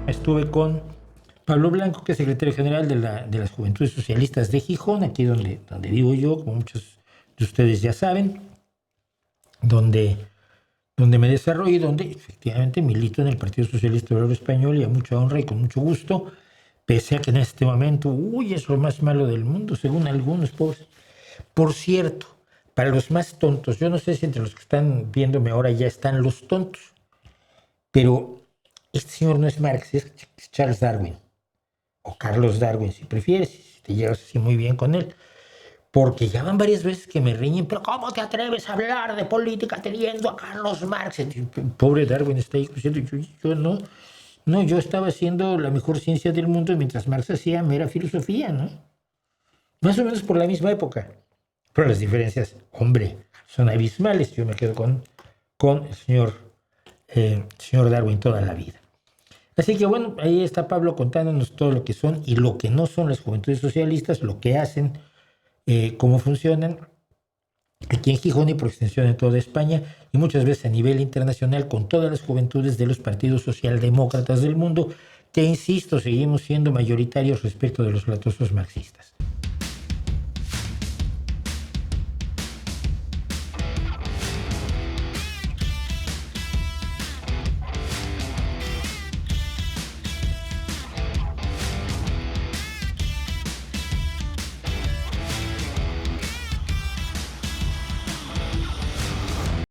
estuve con Pablo Blanco, que es secretario general de las Juventudes Socialistas de Gijón, aquí donde vivo yo, como muchos de ustedes ya saben, donde me desarrollo y donde efectivamente milito en el Partido Socialista Obrero Español, y a mucha honra y con mucho gusto, pese a que en este momento, es lo más malo del mundo, según algunos, pobres. Por cierto, para los más tontos, yo no sé si entre los que están viéndome ahora ya están los tontos, pero este señor no es Marx, es Charles Darwin, o Carlos Darwin, si prefieres, si te llevas así muy bien con él. Porque ya van varias veces que me riñen, pero ¿cómo te atreves a hablar de política teniendo a Carlos Marx? Pobre Darwin está ahí diciendo, yo no, yo estaba haciendo la mejor ciencia del mundo mientras Marx hacía mera filosofía, ¿no? Más o menos por la misma época. Pero las diferencias, hombre, son abismales. Yo me quedo con el señor Darwin toda la vida. Así que bueno, ahí está Pablo contándonos todo lo que son y lo que no son las juventudes socialistas, lo que hacen, cómo funcionan aquí en Gijón y por extensión en toda España, y muchas veces a nivel internacional con todas las juventudes de los partidos socialdemócratas del mundo, que insisto, seguimos siendo mayoritarios respecto de los latosos marxistas.